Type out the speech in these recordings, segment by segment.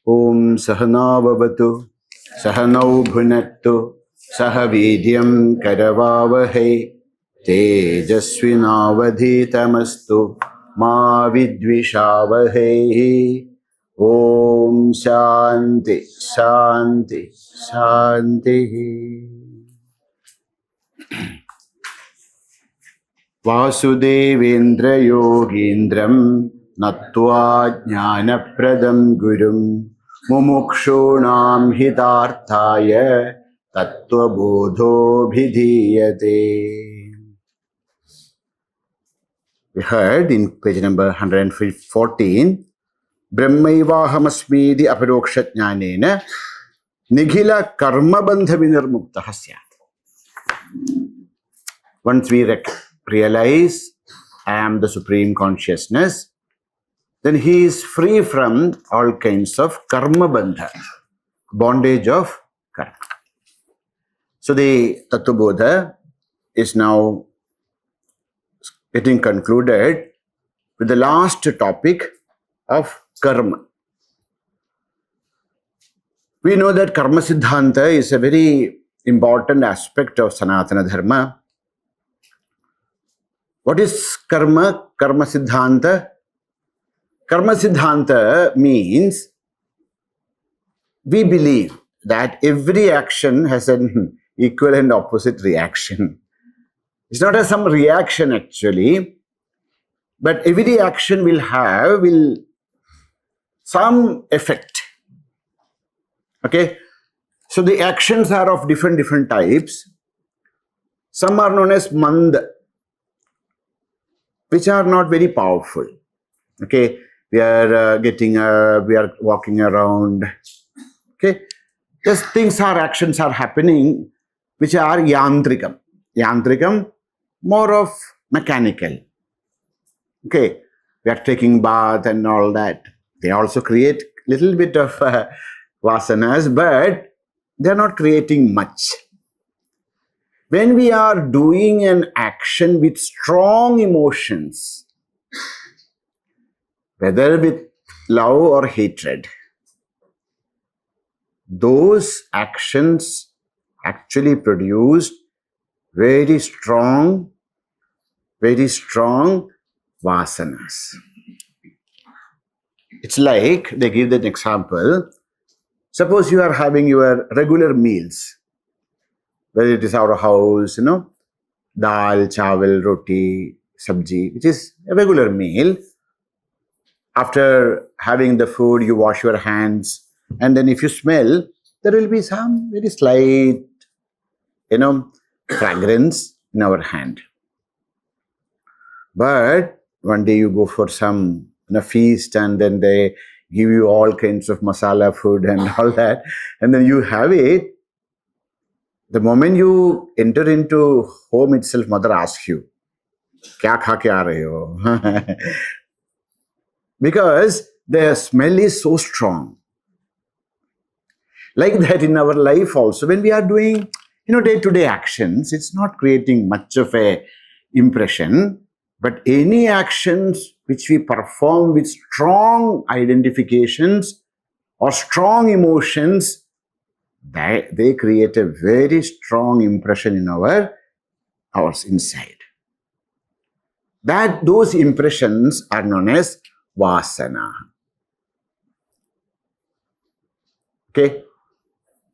Om Sahana Vavatu Sahanau Bhunattu Sahavidyam Karavavahe Tejasvinavadhitamastu Ma Vidvishavahe. Om Shanti Shanti Shanti. Vasudevendra Yogindram Nattva Jnanapradam Gurum Mumukshunam Hitarthaya Tattvabodho Bhidhiyate. We heard in page number 114, Brahmaivahamasmidi aparoksha jnanena Nikhila karma bandha vinirmuktaha syat. Once we realize I am the Supreme Consciousness, then he is free from all kinds of karma bandha, bondage of karma. So the Tattvabodha is now getting concluded with the last topic of karma. We know that karma siddhanta is a very important aspect of Sanatana Dharma. What is karma? Karma siddhanta? Karma siddhanta means we believe that every action has an equal and opposite reaction. It's not some reaction actually, but every action will have some effect. Okay, so the actions are of different types. Some are known as mand, which are not very powerful. Okay, we are we are walking around. Okay, just actions are happening which are yantrikam. Yantrikam, more of mechanical. Okay, we are taking bath and all that. They also create little bit of vasanas, but they are not creating much. When we are doing an action with strong emotions, whether with love or hatred, those actions actually produce very strong vasanas. It's like, they give that example. Suppose you are having your regular meals, whether it is our house, dal, chawal, roti, sabji, which is a regular meal. After having the food, you wash your hands, and then if you smell, there will be some very slight, fragrance in our hand. But one day you go for some feast, and then they give you all kinds of masala food and all that, and then you have it. The moment you enter into home itself, mother asks you, "Kya kha ke aa rahe ho?" Because the smell is so strong. Like that in our life also, when we are doing, day-to-day actions, it's not creating much of a impression, but any actions which we perform with strong identifications or strong emotions, they create a very strong impression in our inside. Those impressions are known as vasana. Okay,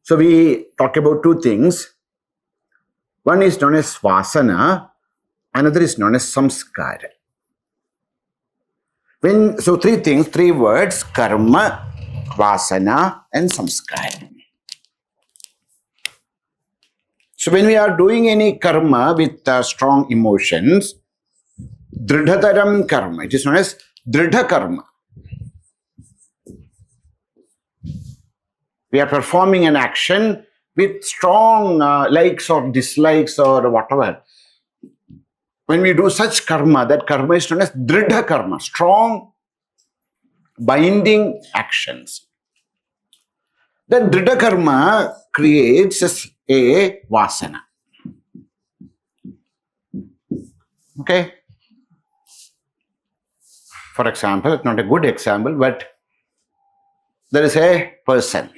so we talk about two things. One is known as vasana, another is known as samskara. So three words: karma, vasana, and samskara. So when we are doing any karma with strong emotions, dridhataram karma, it is known as dridha karma. We are performing an action with strong likes or dislikes or whatever. When we do such karma, that karma is known as dridha karma, strong binding actions. Then dridha karma creates a vasana. Okay? For example, it's not a good example, but there is a person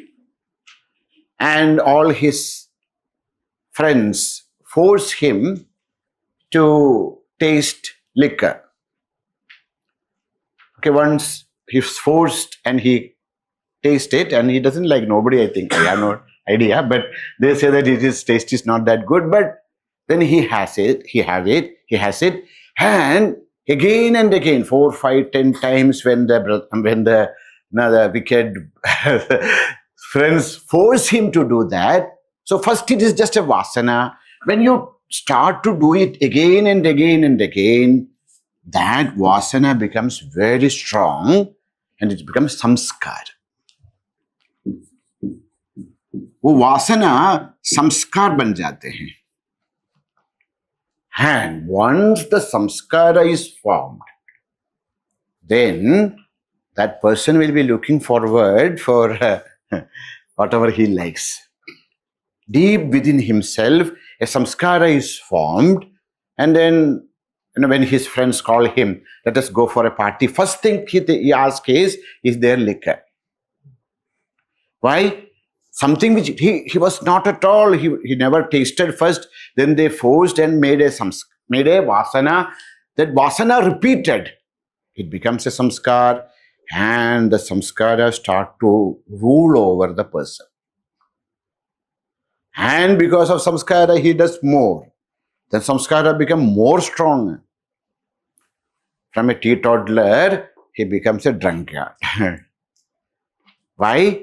and all his friends force him to taste liquor. Okay, once he's forced and he tastes it and he doesn't like, nobody, I think, I have no idea, but they say that his taste is not that good, but then he has it, he has it, and again and again, 4, 5, 10 times when the wicked friends force him to do that. So first it is just a vasana. When you start to do it again and again and again, that vasana becomes very strong and it becomes samskar. वो वासना संस्कार बन जाते हैं. And once the samskara is formed, then that person will be looking forward for whatever he likes. Deep within himself, a samskara is formed, and then when his friends call him, let us go for a party, first thing he asks is there liquor? Why? Something which he was not at all, he never tasted first, then they forced and made a vasana. That vasana repeated, it becomes a samskar, and the samskara start to rule over the person. And because of samskara, he does more. Then samskara become more strong. From a teetotaler, he becomes a drunkard. Why?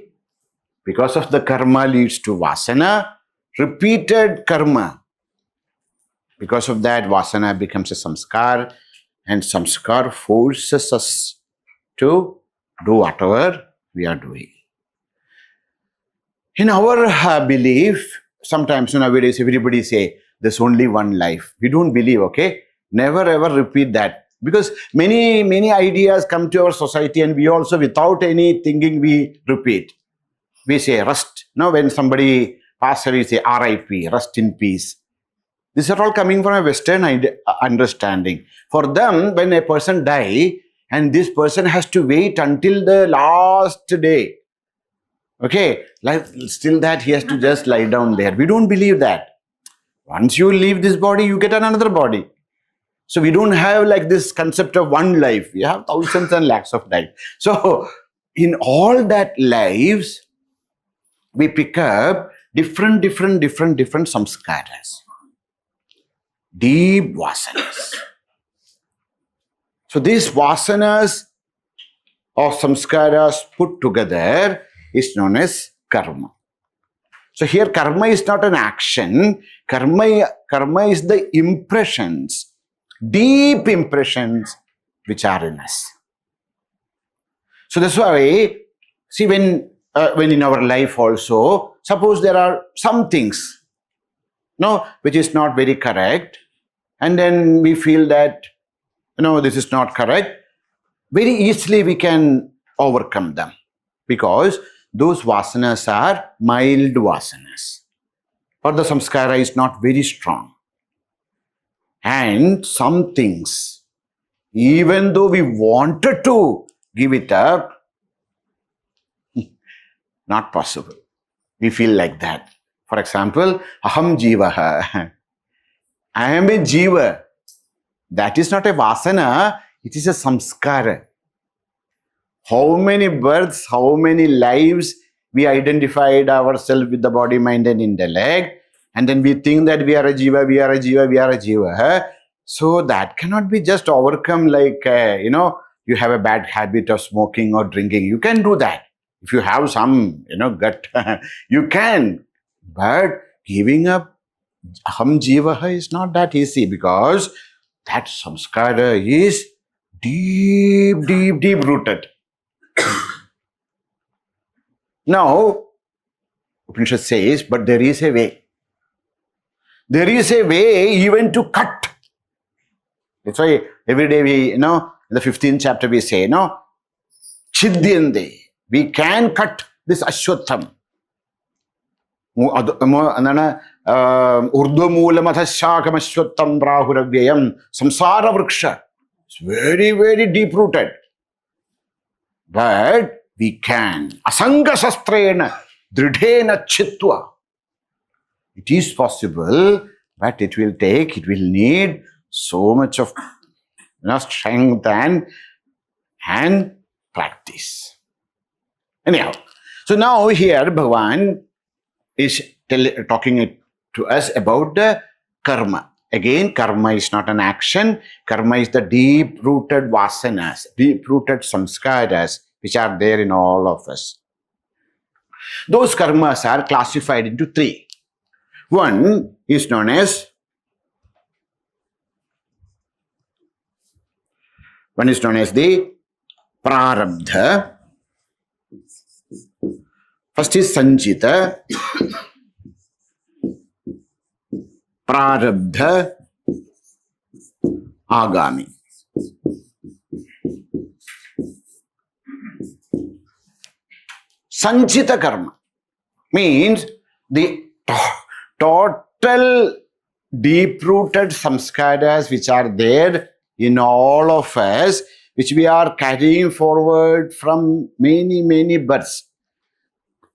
Because of the karma leads to vasana, repeated karma. Because of that, vasana becomes a samskar, and samskar forces us to do whatever we are doing. In our belief, sometimes nowadays everybody say, there's only one life. We don't believe, okay? Never ever repeat that. Because many ideas come to our society and we also, without any thinking, we repeat. We say rest. Now when somebody passes away, we say RIP, rest in peace. These are all coming from a Western understanding. For them, when a person dies, and this person has to wait until the last day. Okay, like still that he has to just lie down there. We don't believe that. Once you leave this body, you get another body. So we don't have like this concept of one life. We have thousands and lakhs of lives. So in all that lives, we pick up different samskaras. Deep vasanas. So these vasanas or samskaras put together is known as karma. So here karma is not an action. Karma is the impressions, deep impressions which are in us. So that's why, see, when in our life also, suppose there are some things, which is not very correct, and then we feel that, this is not correct, very easily we can overcome them because those vasanas are mild vasanas, or the samskara is not very strong. And some things, even though we wanted to give it up, not possible. We feel like that. For example, aham jivaha. I am a jiva. That is not a vasana, it is a samskara. How many births, how many lives we identified ourselves with the body, mind and intellect, and then we think that we are a jiva, we are a jiva, we are a jiva. So that cannot be just overcome like, you have a bad habit of smoking or drinking. You can do that. If you have some, gut, you can. But giving up aham jivaha is not that easy because that samskara is deep rooted. Now, Upanishad says, but there is a way. There is a way even to cut. That's why every day we, in the 15th chapter we say, Chidyande. We can cut this ashwatham. Urdhva moolamata shakam ashwatham brahuravyayam samsara vriksha. It's very deep rooted. But we can. Asanga sastrena dridhena chitva. It is possible, but it will need so much of strength and practice. Anyhow, so now here Bhagavan is talking to us about the karma. Again, karma is not an action. Karma is the deep-rooted vasanas, deep-rooted samskaras, which are there in all of us. Those karmas are classified into three. One is known as the prarabdha. First is sanchita, prarabdha, agami. Sanchita karma means the total deep-rooted samskaras which are there in all of us, which we are carrying forward from many, many births.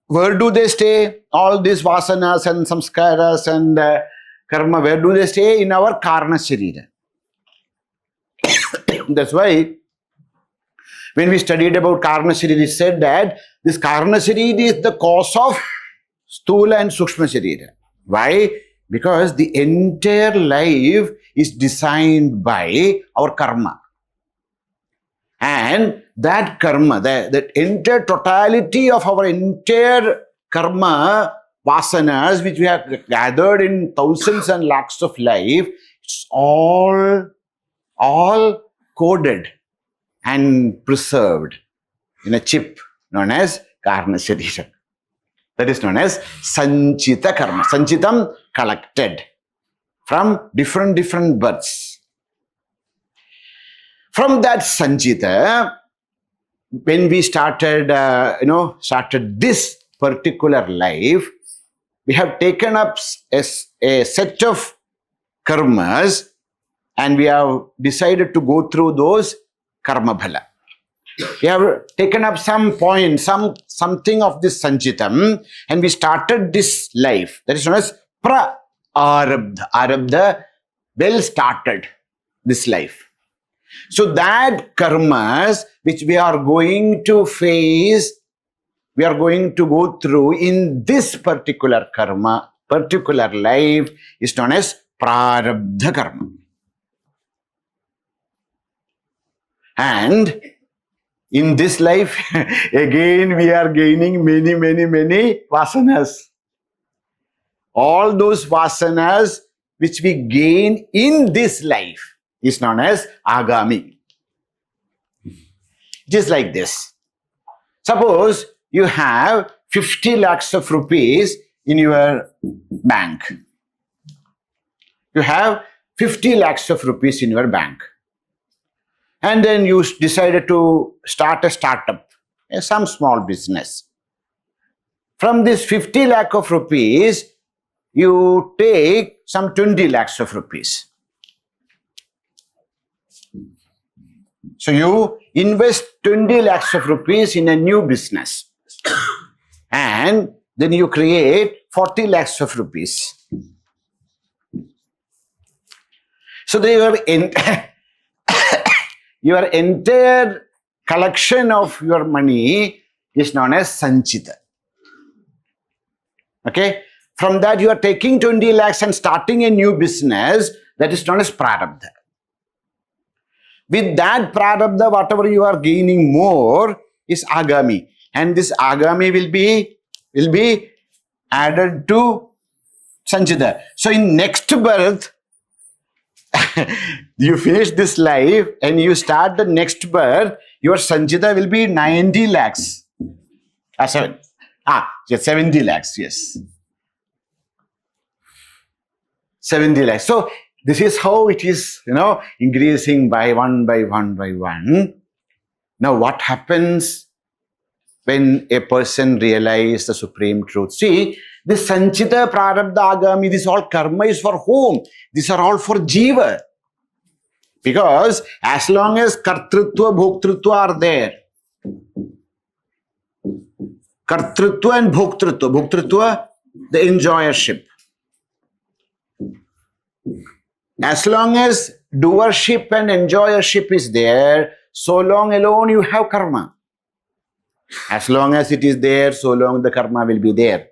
Where do they stay? All these vasanas and samskaras and karma, where do they stay? In our karna sharira. That's why when we studied about karna sharira, it said that this karna sharira is the cause of sthula and sukshma sharira. Why? Because the entire life is designed by our karma. And that karma, that entire totality of our entire karma, vasanas, which we have gathered in thousands and lakhs of life, it's all coded and preserved in a chip known as karna sharira. That is known as sanchita karma. Sanchitam, collected from different births. From that sanchita, when we started this particular life, we have taken up a set of karmas and we have decided to go through those karma bhala. We have taken up some point, something of this sanchitam, and we started this life. That is known as pra-arabdha. Arabdha, well started this life. So that karmas which we are going to face, we are going to go through in this particular karma, particular life, is known as prarabdha karma. And in this life, again we are gaining many vasanas. All those vasanas which we gain in this life is known as agami. Just like this. Suppose you have 50 lakhs of rupees in your bank. You have 50 lakhs of rupees in your bank. And then you decided to start a startup, some small business. From this 50 lakh of rupees, you take some 20 lakhs of rupees. So you invest 20 lakhs of rupees in a new business. And then you create 40 lakhs of rupees. So your entire collection of your money is known as sanchita. Okay? From that you are taking 20 lakhs and starting a new business, that is known as prarabdha. With that prarabdha, whatever you are gaining more is agami. And this agami will be added to sanchita. So in next birth, you finish this life and you start the next birth, your sanchita will be 90 lakhs. 70 lakhs, yes. 70 lakhs. So this is how it is, increasing by one by one. Now what happens when a person realizes the supreme truth? See, this sanchita, prarabdha, agami, this all karma is for whom? These are all for jiva. Because as long as kartrutva, bhoktrutva are there, Kartrutva and bhoktrutva. Bhoktrutva, the enjoyership. As long as doership and enjoyership is there, so long alone you have karma. As long as it is there, so long the karma will be there.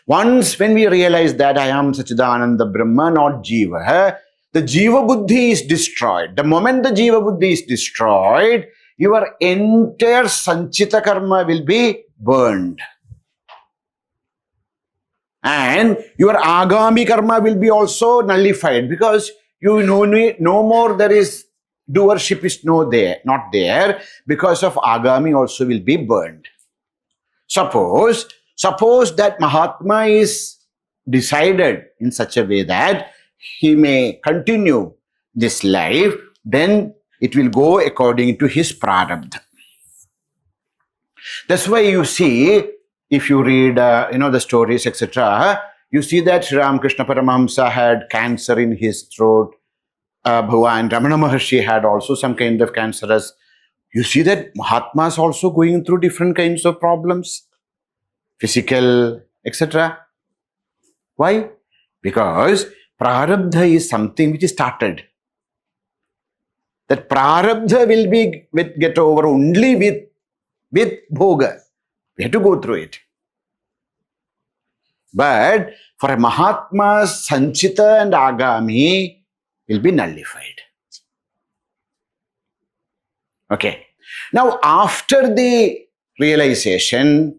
Once when we realize that I am Sachidananda Brahma, not Jiva, the Jiva Buddhi is destroyed. The moment the Jiva Buddhi is destroyed, your entire Sanchita karma will be burned. And your Agami karma will be also nullified, because you know no more there is doership is not there, because of Agami also will be burned. Suppose that Mahatma is decided in such a way that he may continue this life, then it will go according to his prarabdha. That's why you see, if you read the stories, etc., you see that Sri Ramakrishna Paramahamsa had cancer in his throat. Bhagavan Ramana Maharshi had also some kind of cancerous. You see that Mahatmas also going through different kinds of problems, physical, etc. Why? Because prarabdha is something which is started. That prarabdha will get over only with bhoga. We have to go through it. But for a Mahatma, Sanchita and Agami will be nullified. Okay. Now, after the realization,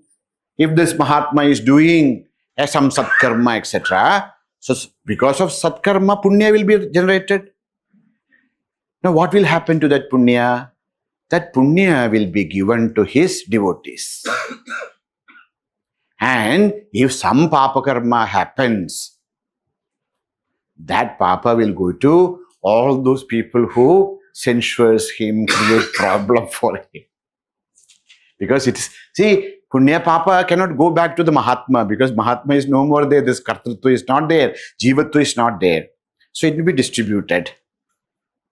if this Mahatma is doing some satkarma, etc., so because of satkarma, punya will be generated. Now, what will happen to that punya? That punya will be given to his devotees. And if some papa karma happens, that papa will go to all those people who censures him, create problem for him. Because it is, see, punya papa cannot go back to the Mahatma, because Mahatma is no more there, this kartrutva is not there, jivatva is not there. So it will be distributed.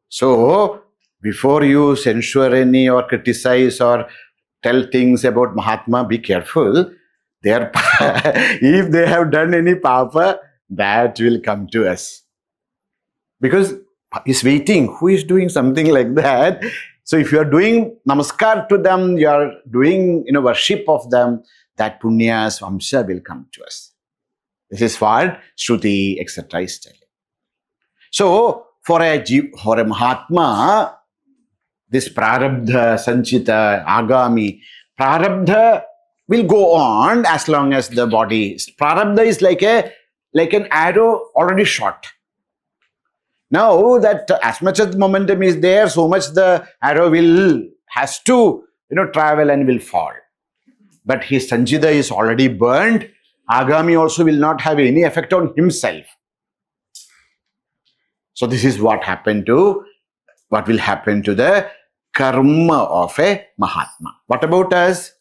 So, before you censure any or criticize or tell things about Mahatma, be careful. If they have done any papa, that will come to us. Because he's waiting. Who is doing something like that? So if you are doing namaskar to them, you are doing worship of them, that punya vamsha will come to us. This is what Shruti, etc. is telling. So for a Mahatma, this prarabdha, sanchita, agami, prarabdha will go on as long as the body. Prarabdha is like an arrow already shot. Now that as much as the momentum is there, so much the arrow has to travel and will fall. But his sanchita is already burned. Agami also will not have any effect on himself. So this is what will happen to the karma of a Mahatma. What about us?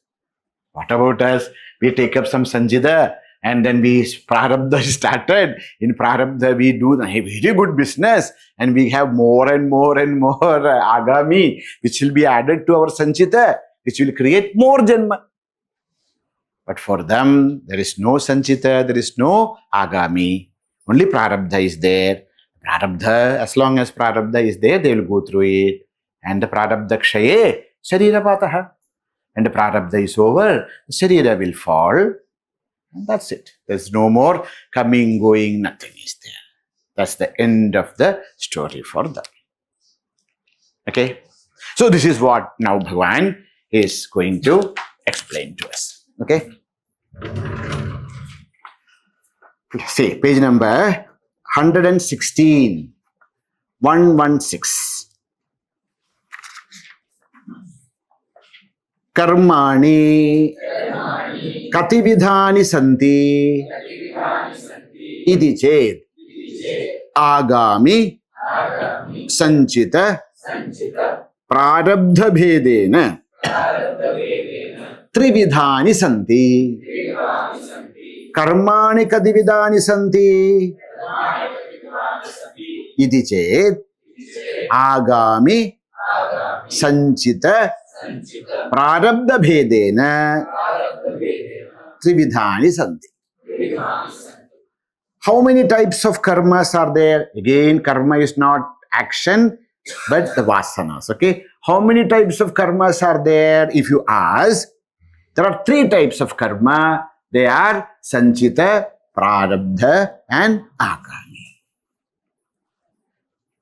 We take up some sanchita and then prarabdha started. In prarabdha we do a very good business and we have more and more agami which will be added to our sanchita, which will create more janma. But for them, there is no sanchita, there is no agami. Only prarabdha is there. Prarabdha, as long as prarabdha is there, they will go through it. And the prarabdha kshaye, sharira pataha. And the prarabdha is over, the sharira will fall. And that's it. There's no more coming, going, nothing is there. That's the end of the story for them. Okay? So this is what now Bhagavan is going to explain to us. Okay? See, page number 116. 116. Karmani kati vidhani santi iti ched agami sanchita prarabdha bhedena trividhani santi. Karmani kati vidhani santi iti ched agami sanchita prarabdha bhedena trividhani santi. How many types of karmas are there? Again, karma is not action, but the vasanas. Okay. How many types of karmas are there? If you ask, there are 3 types of karma. They are sanchita, prarabdha, and agami.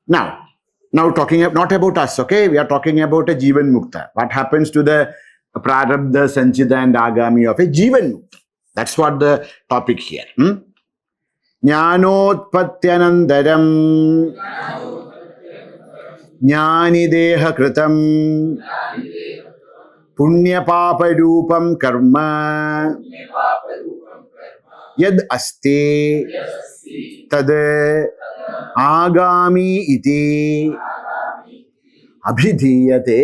Now talking not about us, okay? We are talking about a Jivan Mukta. What happens to the prarabdha, sanchita, and agami of a Jivan Mukta? That's what the topic here. Jnanotpatyanandaram jnani deha kritam punya papa rupam karma yad asti tad agami iti abhidhiyate.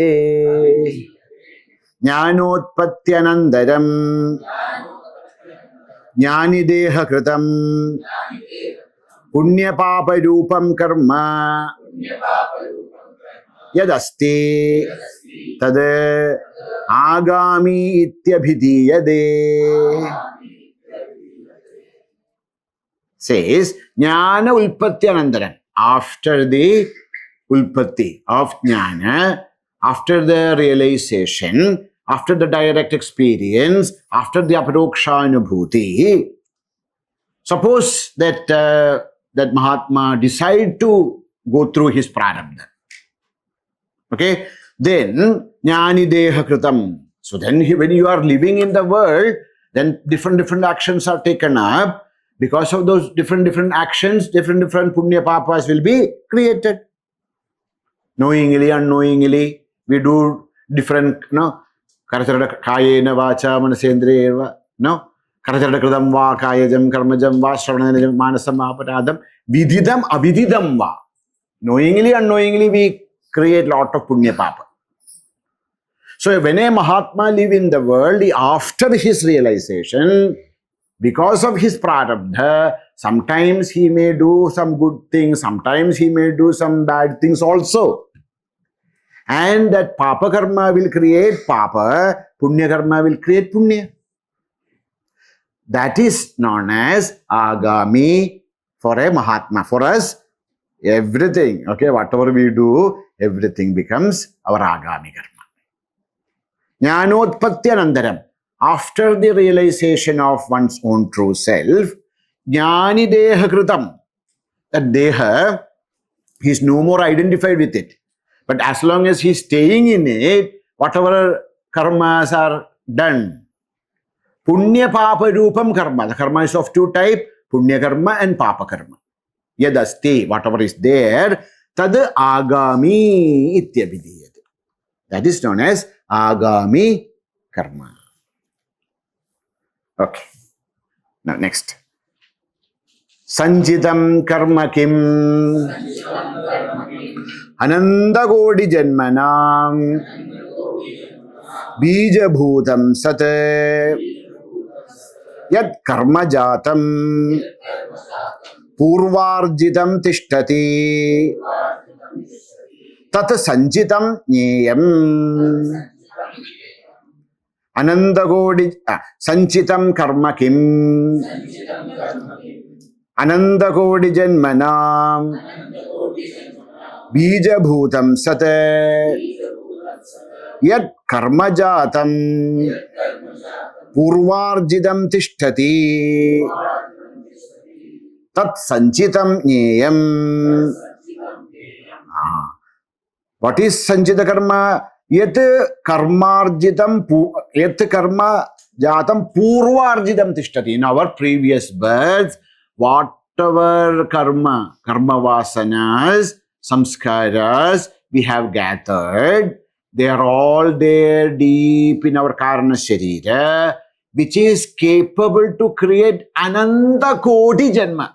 Jnanotpatyanandaram jnani deha kritam punya papa rupam karma yad asti tad agami ityabhidhiyate. Says jnana ulpatti anandaram. After the ulpatti of jnana, after the realization, after the direct experience, after the aparoksha anubhuti, suppose that that Mahatma decide to go through his prarabdha. Okay, then jnani deha kritam. So then when you are living in the world, then different actions are taken up. Because of those different actions, different punya papas will be created. Knowingly, unknowingly, we do different, karacharada kayena vacha manasendriyeva, karacharada kridam va kayajam karmajam va shravanajam manasam aparadam vididam abhididam va. Knowingly, unknowingly, we create lot of punya papa. So when a Mahatma live in the world, after his realization, because of his prarabdha, sometimes he may do some good things, sometimes he may do some bad things also. And that papa karma will create papa, punya karma will create punya. That is known as agami for a Mahatma. For us, everything, okay, whatever we do, everything becomes our agami karma. Jnanotpatyanandaram. After the realization of one's own true self, jnani deha kritam. That deha, he is no more identified with it. But as long as he is staying in it, whatever karmas are done, punya papa rupam karma. The karma is of 2 types, punya karma and papa karma. Yadasti, whatever is there, tad agami ityabhidhiyate. That is known as agami karma. Okay. Now next. Sanjitam karma kim ananda kodi janmanam bija bhutam sat yad karma jatam purvarjitam tishtati tat sanjitam nyeyam. Anandagodi sanchitam karma kim anandagodi janmanam bija bhutam sat yad karma jatam purvarjidam tishtati tat sanchitam nyeyam. What is sanchita karma? Yat karmarjitam, yat karma jatam purvarjitam tishtati. In our previous births, whatever karma vasanas, samskaras we have gathered, they are all there deep in our karna sharira, which is capable to create ananta koti janma.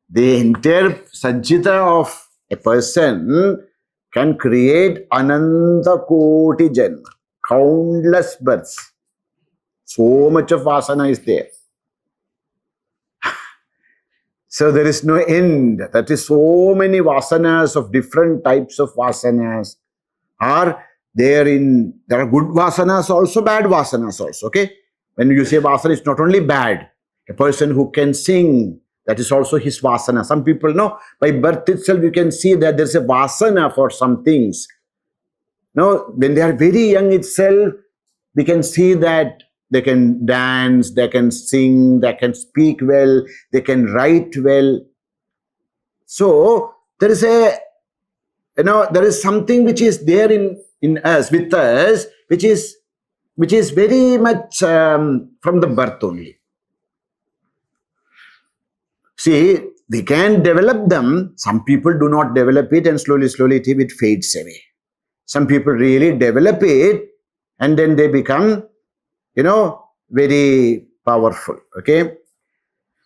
The entire sanchita of a person can create ananta koti janma, countless births. So much of vasana is there. So there is no end. That is so many vasanas of different types of vasanas are there in, there are good vasanas also, bad vasanas also, okay? When you say vasana, it's not only bad. A person who can sing, that is also his vasana. Some people know, by birth itself, you can see that there's a vasana for some things. No, when they are very young itself, we can see that they can dance, they can sing, they can speak well, they can write well. So there is a, there is something which is there in us, with us, which is very much from the birth only. See, we can develop them. Some people do not develop it, and slowly it fades away. Some people really develop it, and then they become, very powerful. Okay.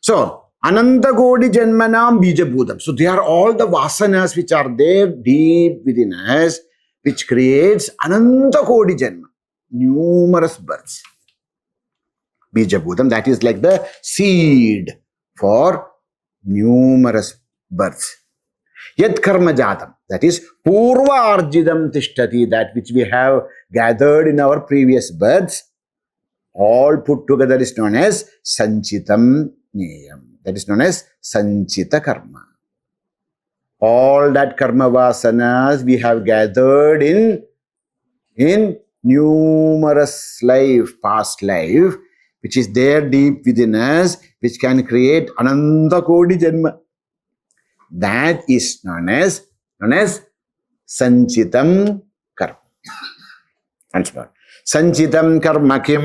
So, Ananta Kodi Janmanam Bija Bhudam. So, they are all the vasanas which are there deep within us, which creates Ananta Kodi Janma, numerous births. Bija Bhudam, that is like the seed for numerous births. Yat karma jatam, that is purva arjidam tishtati, that which we have gathered in our previous births, all put together is known as sanchitam nyayam. That is known as sanchita karma. All that karma vasanas we have gathered in numerous past life, which is there deep within us, which can create ananta kodi janma. That is known as sanchitam karma. Sanchitam karma kim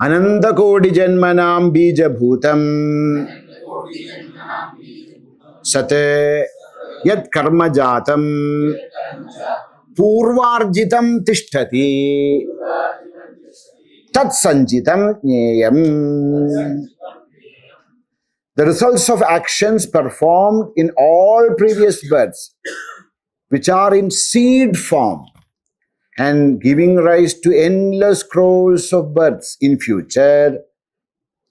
ananta kodi janmanam bija bhutam sate yat karma jatam purvarjitam tishtati tat sanchitam nyayam. The results of actions performed in all previous births, which are in seed form and giving rise to endless crores of births in future,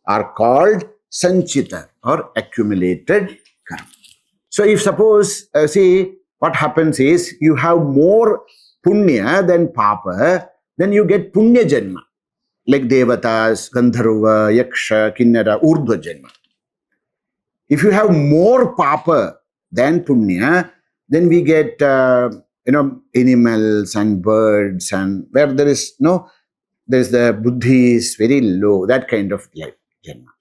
are called sanchita or accumulated karma. So if suppose, see, what happens is you have more punya than papa, then you get punya janma, like devatas, gandharva, yaksha, kinnara, urdhva janma. If you have more papa than punya, then we get, animals and birds, and where there is the buddhi is very low, that kind of life, janma.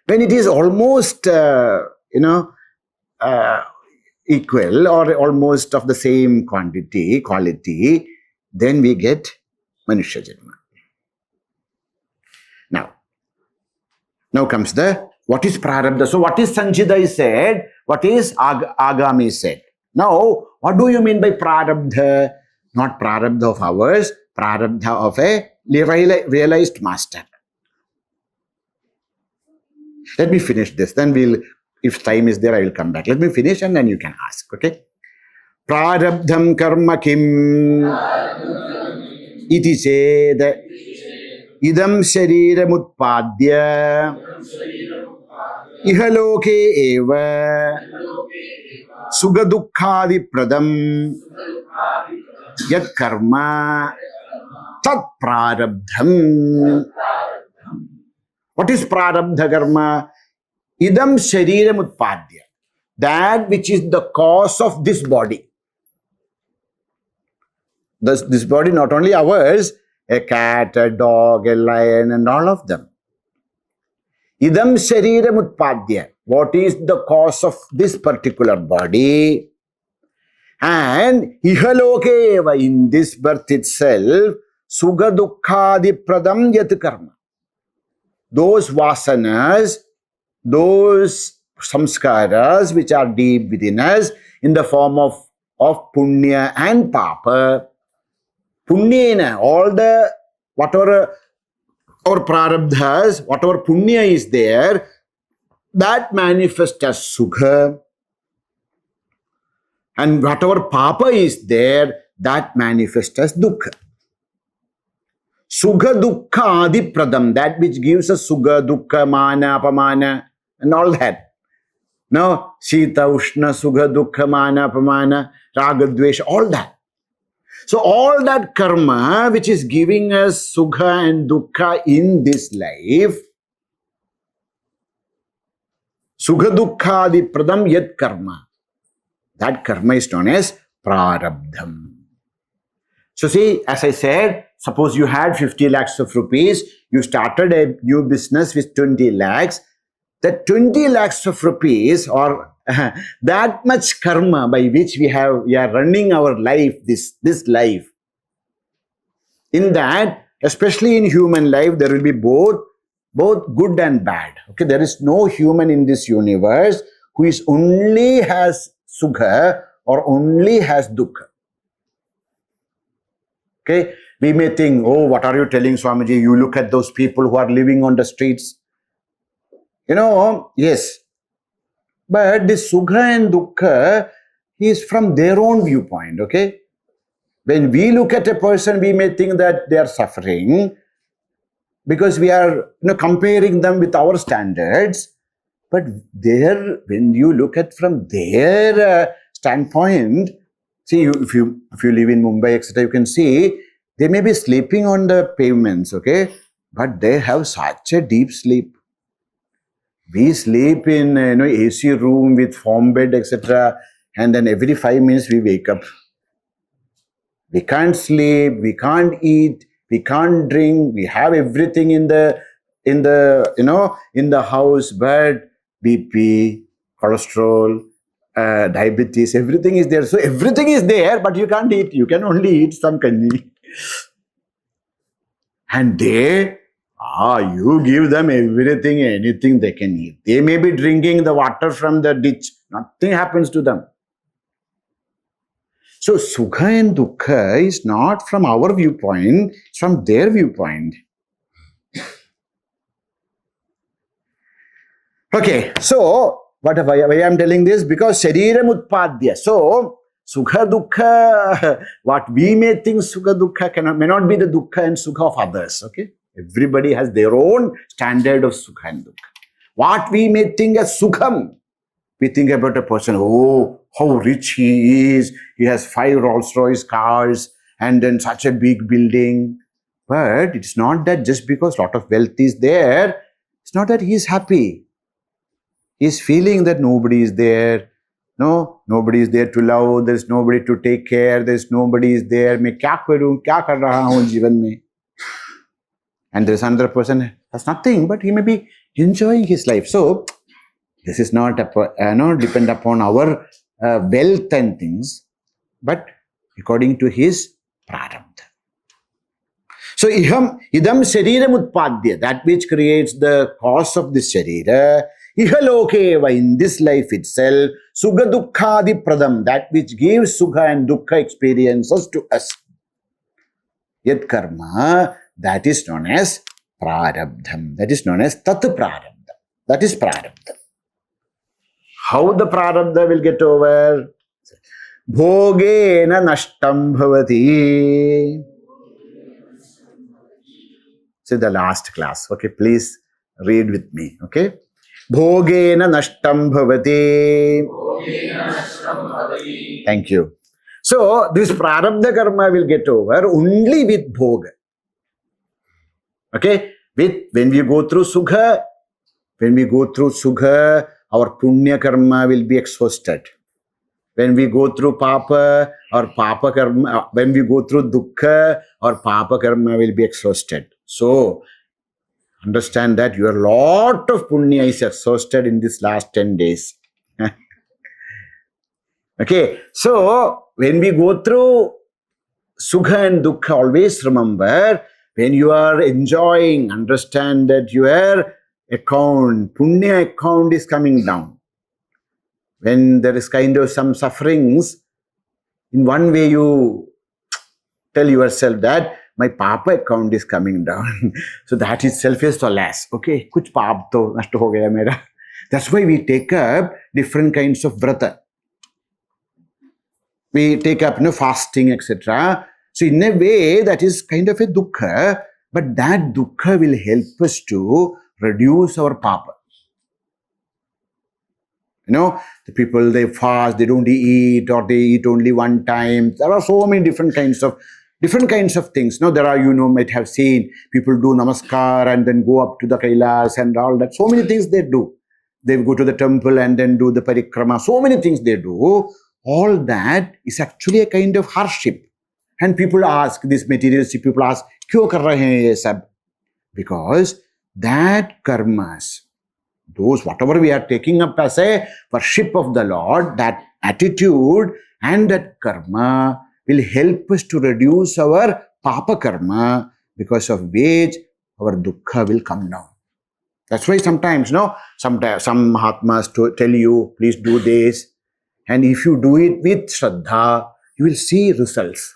When it is almost, equal or almost of the same quality, then we get manusya janma. Now comes the, what is prarabdha? So what is sanchita is said, what is agami is said. Now, what do you mean by prarabdha? Not prarabdha of ours, prarabdha of a realized master. Let me finish this, then if time is there, I will come back. Let me finish and then you can ask, okay? Prarabdham karma kim iti ched idam shariram utpadya ihaloke eva sugadukhadi pradam yat karma tat prarabdham. What is prarabdha karma? Idam shariram utpadya, that which is the cause of this body. This body, not only ours, a cat, a dog, a lion, and all of them. Idam shariram utpadya, what is the cause of this particular body? And ihaloke eva, in this birth itself, suga dukkhadi pradam yat karma. Those vasanas, those samskaras which are deep within us in the form of punya and papa. Punyena, all the, whatever our prarabdhas, whatever punya is there, that manifests as sukha. And whatever papa is there, that manifests as dukkha. Sukha dukkha adi pradam, that which gives us sukha, dukkha, mana, apamana, and all that. No, Shita, Ushna, Sugha, Dukkha, Mana, Pamana, Raga, Dvesha, all that. So all that karma which is giving us Sugha and Dukkha in this life, Sugha Dukkhadi Pradam Yat Karma, that karma is known as Prarabdham. So see, as I said, suppose you had 50 lakhs of rupees, you started a new business with 20 lakhs, that 20 lakhs of rupees or that much karma by which we are running our life, this life. In that, especially in human life, there will be both good and bad. Okay, there is no human in this universe who is only has sukha or only has dukkha. Okay, we may think, oh, what are you telling, Swamiji? You look at those people who are living on the streets. Yes. But this sukha and dukkha is from their own viewpoint, okay? When we look at a person, we may think that they are suffering because we are comparing them with our standards. But when you look at from their standpoint, see, if you live in Mumbai, etc., you can see they may be sleeping on the pavements, okay? But they have such a deep sleep. We sleep in AC room with foam bed, etc., and then every 5 minutes we wake up. We can't sleep, we can't eat, we can't drink. We have everything in the house, but BP, cholesterol, diabetes, everything is there. So everything is there, but you can't eat. You can only eat some kanji. And you give them everything, anything they can eat. They may be drinking the water from the ditch. Nothing happens to them. So sukha and dukkha is not from our viewpoint, it's from their viewpoint. Okay, so why I am telling this? Because shariram utpadya. So sukha dukkha, what we may think sukha dukkha may not be the dukkha and sukha of others. Okay, everybody has their own standard of sukha and dukkha. What we may think as sukham, we think about a person, oh, how rich he is, he has 5 Rolls-Royce cars and then such a big building. But it's not that just because a lot of wealth is there, it's not that he is happy. He is feeling that nobody is there. No, nobody is there to love, there is nobody to take care, there is nobody is there. Main kya karu, kya kar raha hoon jeevan mein? And there is another person has nothing, but he may be enjoying his life. So this is not depend upon our wealth and things, but according to his prarabdha. So idam shariram utpadya, that which creates the cause of this sharira, ihalokeva, in this life itself, sugha dukkhadi pradam, that which gives sugha and dukkha experiences to us. Yat karma, that is known as prarabdham, that is known as tat prarabdha, that is prarabdha. How the prarabdha will get over? Bhogena nashtam bhavati. So the last class. Okay, please read with me. Okay. Bhogena nashtam bhavati. Thank you. So this prarabdha karma will get over only with bhoga. Okay. When we go through sukha, our punya karma will be exhausted. When we go through papa, our papa karma, when we go through dukkha, our papa karma will be exhausted. So, understand that your lot of punya is exhausted in this last 10 days. Okay, so when we go through sukha and dukkha, always remember, when you are enjoying, understand that your account, punya account is coming down. When there is kind of some sufferings, in one way you tell yourself that my papa account is coming down. So that itself is solace. Okay, kuch paap to nashta ho gaya mera. That's why we take up different kinds of vrata. We take up fasting, etc. So in a way, that is kind of a dukkha, but that dukkha will help us to reduce our papa. The people, they fast, they don't eat, or they eat only one time. There are so many different kinds of things. There are, might have seen people do namaskar and then go up to the Kailas and all that. So many things they do. They go to the temple and then do the parikrama. So many things they do. All that is actually a kind of hardship. And people ask, these materialistic people ask, "Kyo kar rahe hain ye sab?" Because that karmas, those whatever we are taking up as a worship of the Lord, that attitude and that karma will help us to reduce our papa karma, because of which our dukkha will come down. That's why sometimes, some Mahatmas tell you, please do this. And if you do it with Shraddha, you will see results.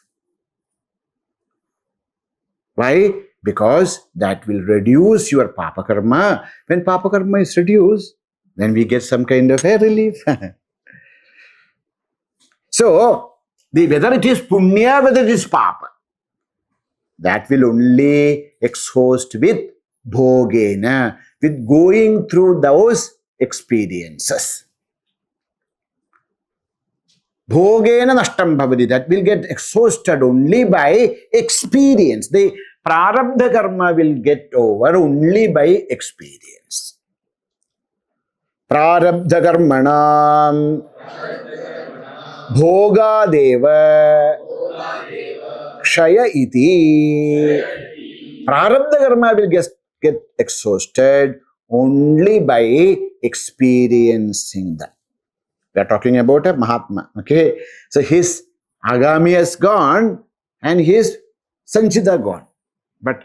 Why? Because that will reduce your papa karma. When papa karma is reduced, then we get some kind of a relief. So, whether it is punya, whether it is papa, that will only exhaust with bhogena, with going through those experiences. Bhogena nashtam bhavati, that will get exhausted only by experience. The prarabdha karma will get over only by experience. Prarabdha karmanam bhoga deva kshaya iti. Prarabdha karma will get exhausted only by experiencing that. We are talking about a Mahatma. Okay, so his Agami has gone and his Sanchita gone. But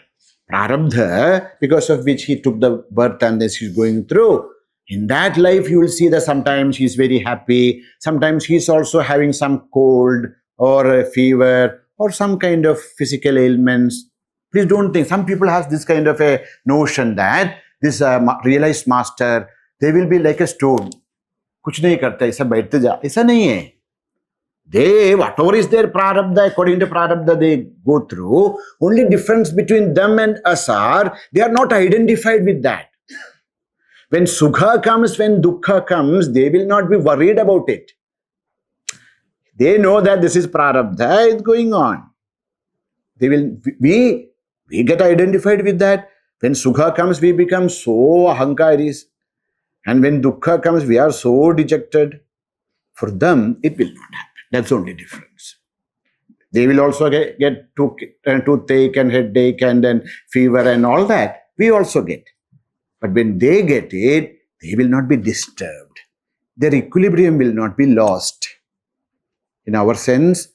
Prarabdha, because of which he took the birth and this he's going through, in that life you will see that sometimes he's very happy, sometimes he's also having some cold or a fever or some kind of physical ailments. Please don't think. Some people have this kind of a notion that this realized master, they will be like a stone. कुछ नहीं करता, ऐसा बैठते जा, ऐसा नहीं है. They, whatever is their prarabdha, according to prarabdha they go through, only difference between them and us are, they are not identified with that. When sukha comes, when dukkha comes, they will not be worried about it. They know that this is prarabdha, it's going on. They will, we get identified with that. When sukha comes, we become so ahankaris. And when dukkha comes, we are so dejected. For them, it will not happen. That's the only difference. They will also get toothache and headache and then fever and all that. We also get. But when they get it, they will not be disturbed. Their equilibrium will not be lost. In our sense,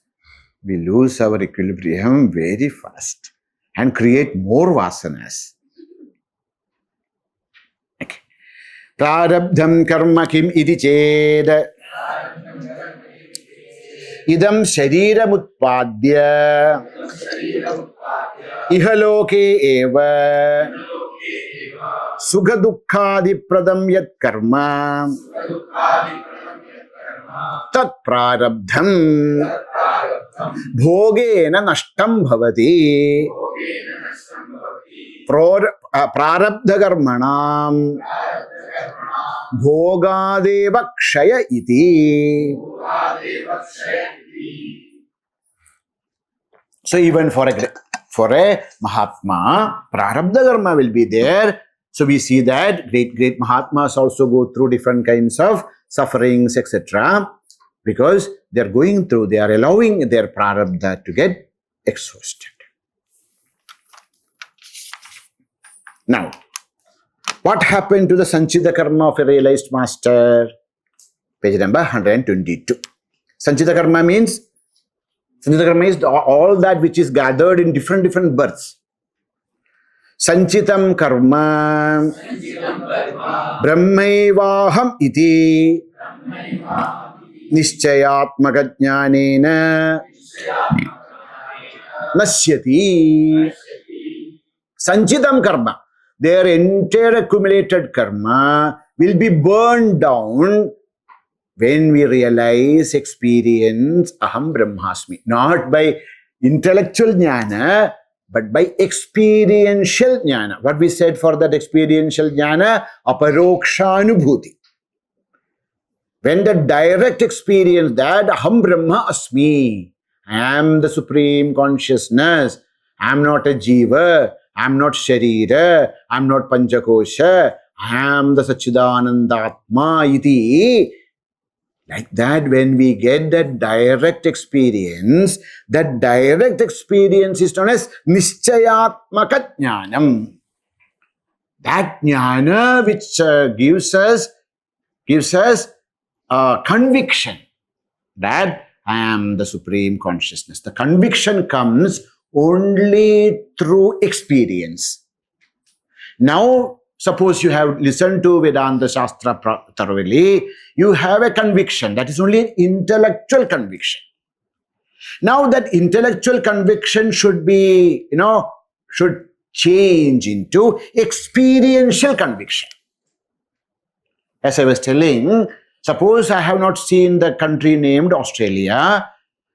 we lose our equilibrium very fast and create more vasanas. Prarabdham karma kim iti ched idam shariram utpadya ihaloke eva sukha dukkhadi pradam yat karma tat prarabdham bhogena nashtam bhavati. Prarabdha karmanam bhogadeva kshaya iti. So even for a Mahatma, prarabdha karma will be there. So we see that great Mahatmas also go through different kinds of sufferings, etc. Because they are going through, they are allowing their prarabdha to get exhausted. Now, what happened to the Sanchita karma of a realized master? Page number 122. Sanchita karma means all that which is gathered in different births. Sanchitam karma brahmaivaham iti nischayatmaka jnanena nasyati. Sanchitam karma, their entire accumulated karma will be burned down when we realize, experience aham brahmasmi. Not by intellectual jnana, but by experiential jnana. What we said for that experiential jnana? Aparokshanubhuti. When the direct experience that Aham Brahma Asmi, I am the Supreme Consciousness, I am not a Jiva, I am not Sharira, I am not Pancha Kosha, I am the Satchidananda Atma iti. Like that, when we get that direct experience is known as Nischayatmaka Jnanam. That jnana which gives us conviction that I am the Supreme Consciousness. The conviction comes only through experience. Now, suppose you have listened to Vedanta Shastra thoroughly, you have a conviction. That is only an intellectual conviction. Now, that intellectual conviction should be, should change into experiential conviction. As I was telling, suppose I have not seen the country named Australia,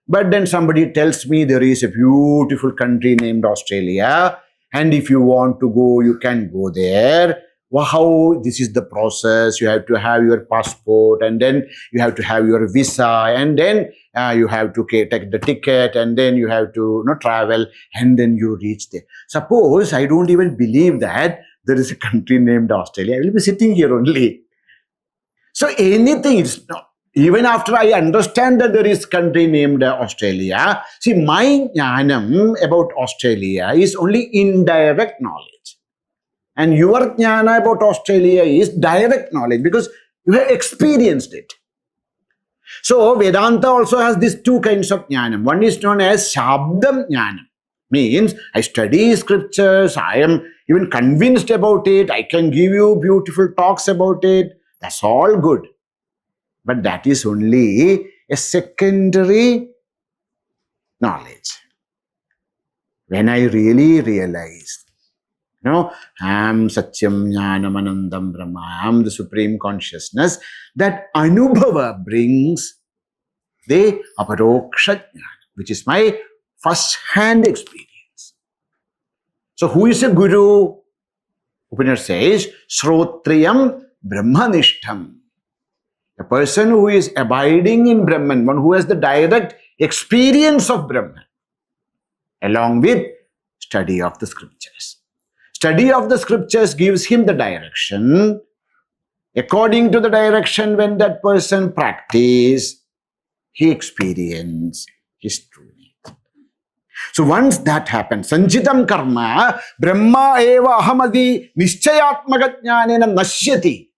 but then somebody tells me there is a beautiful country named Australia, and if you want to go, you can go there. Well, how this is the process? You have to have your passport, and then you have to have your visa, and then you have to take the ticket, and then you have to travel, and then you reach there. Suppose I don't even believe that there is a country named Australia. I will be sitting here only. So anything is not. Even after I understand that there is country named Australia, see, my jnanam about Australia is only indirect knowledge. And your jnana about Australia is direct knowledge because you have experienced it. So Vedanta also has these two kinds of jnanam. One is known as Shabdam jnanam. Means I study scriptures, I am even convinced about it, I can give you beautiful talks about it. That's all good. But that is only a secondary knowledge. When I really realize, I am Satyam Jnanam Anandam Brahma, I am the Supreme Consciousness, that Anubhava brings the Aparoksha Jnana, which is my first-hand experience. So who is a Guru? Upanishad says, Shrotriyam Brahmanishtham. A person who is abiding in Brahman, one who has the direct experience of Brahman, along with study of the scriptures. Study of the scriptures gives him the direction. According to the direction, when that person practices, he experiences his true nature. So once that happens, Sanchitam karma, Brahma eva ahamadi nischayatmaka jnanena nashyati.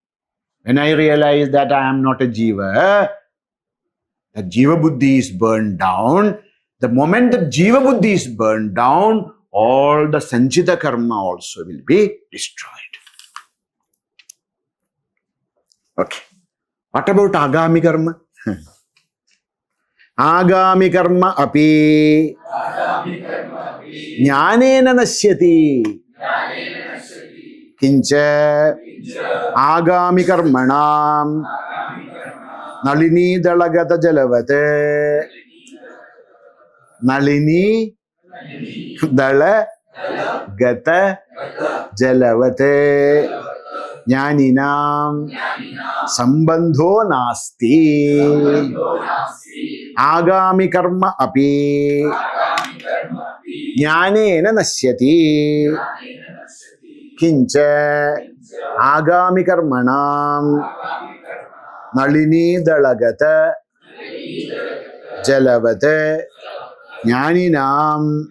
When I realize that I am not a jiva, that jiva buddhi is burned down. The moment that jiva buddhi is burned down, all the sanchita karma also will be destroyed. Okay. What about agami karma? Agami karma api jnanena nasyati. Kincha agami karmanam nalini dalagata jalavate. Nalini dalagata jalavate jnaninam sambandho nasti. Agami karma api jnanena nasyati. Kincha agami karmanam nalini dalagata jalavate jnaninam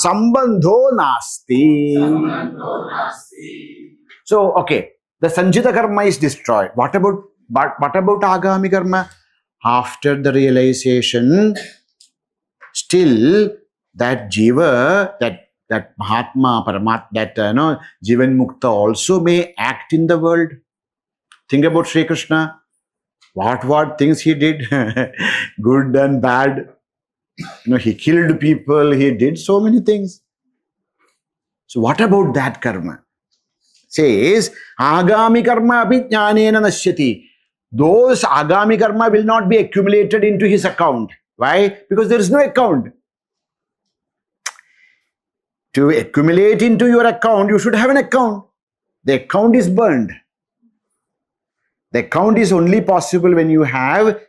sambandho nasti. So, okay, the sanjita karma is destroyed. What about agami karma? After the realization, still that jiva, that Mahatma, Paramatma, that Jivan Mukta also may act in the world. Think about Sri Krishna. What things he did, good and bad. He killed people, he did so many things. So what about that karma? Says, agami karma abhijnanena nashyati. Those agami karma will not be accumulated into his account. Why? Because there is no account. To accumulate into your account, you should have an account. The account is burned. The account is only possible when you have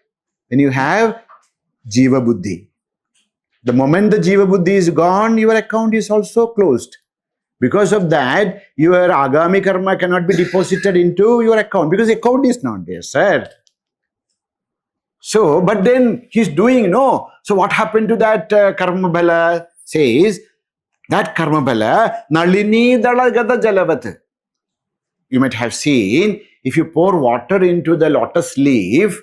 Jiva Buddhi. The moment the Jiva Buddhi is gone, your account is also closed. Because of that, your Agami karma cannot be deposited into your account because the account is not there, sir. So, but then he's doing, no. So what happened to that karma bala? Says, that karma bala, nalini dalagata jalavat. You might have seen, if you pour water into the lotus leaf,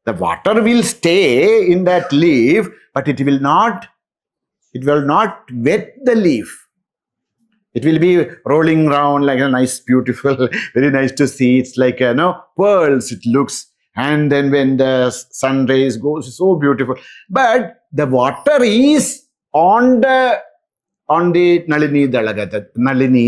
the water will stay in that leaf, but it will not wet the leaf. It will be rolling around like a nice, beautiful, very nice to see. It's like, pearls it looks. And then when the sun rays goes, so beautiful. But the water is on the Nalini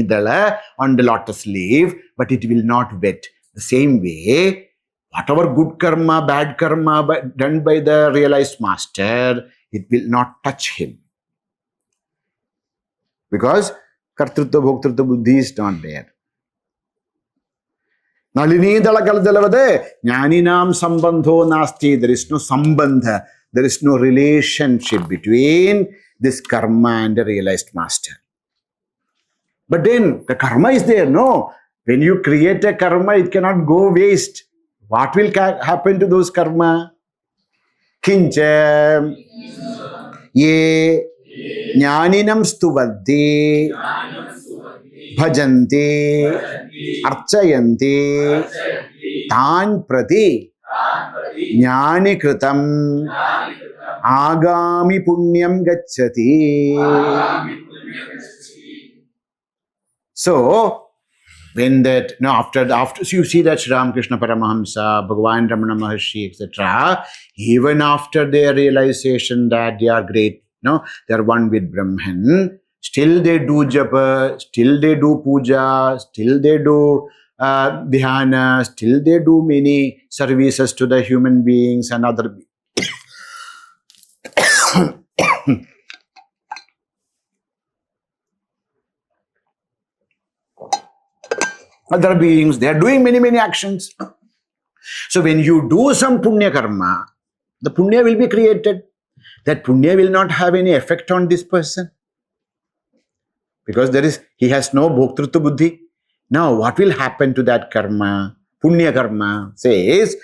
Dala, on the lotus leaf, but it will not wet. The same way, whatever good karma, bad karma done by the realized master, it will not touch him. Because Kartrutva Bhoktrutva Buddhi is not there. Nalini Dalakaladavade, Jnaninam Sambandho Nasti. There is no sambandha. There is no relationship between this karma and the realized master. But then the karma is there, no? When you create a karma, it cannot go waste. What will happen to those karma? Kincha ye jnaninam stuvaddi bhajanti archayanti tan prati jnani kritam agami punyam gacchati. So, when that, after so you see that Sri Ramakrishna Paramahamsa, Bhagavan Ramana Maharshi, etc., even after their realization that they are great, they are one with Brahman, still they do japa, still they do puja, still they do dhyana, still they do many services to the human beings and other other beings. They are doing many, many actions. So when you do some punya karma, the punya will be created. That punya will not have any effect on this person. Because he has no bhoktrutva buddhi. Now what will happen to that karma? Punya karma says,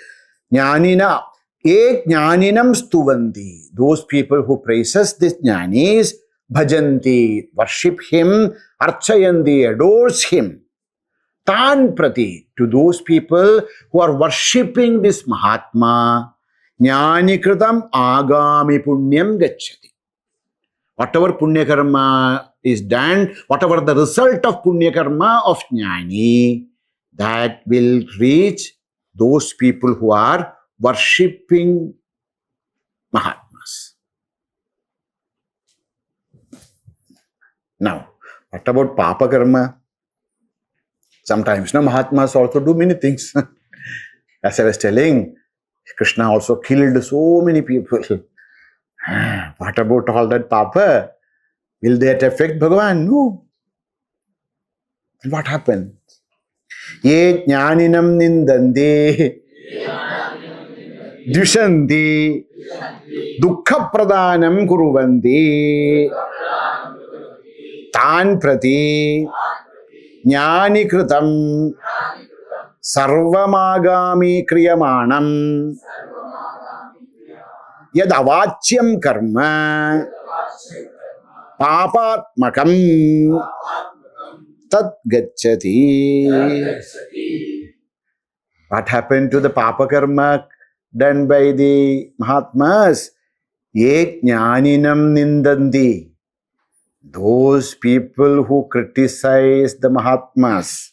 jnanina ek jnaninam stuvandi. Those people who praises this jnanis, bhajanti, worship him, archayanti, adores him. Tan prati, to those people who are worshipping this Mahatma, jnani kritam agami punyam gacchati. Whatever punya karma is done, whatever the result of punya karma of jnani, that will reach those people who are worshipping Mahatmas. Now, what about papa karma? Sometimes, Mahatmas also do many things. As I was telling, Krishna also killed so many people. What about all that papa? Will that affect Bhagavan? No. And what happened? Ye jnaninam nindandi dushanti dukkha pradhanam kuruvanti tan prati jnani kritam sarvamagami kriyamanam yad avachyam karma papatmakam tat gacchati. What happened to the papa karma done by the Mahatmas? Ye jnaninam nindandi. Those people who criticize the Mahatmas.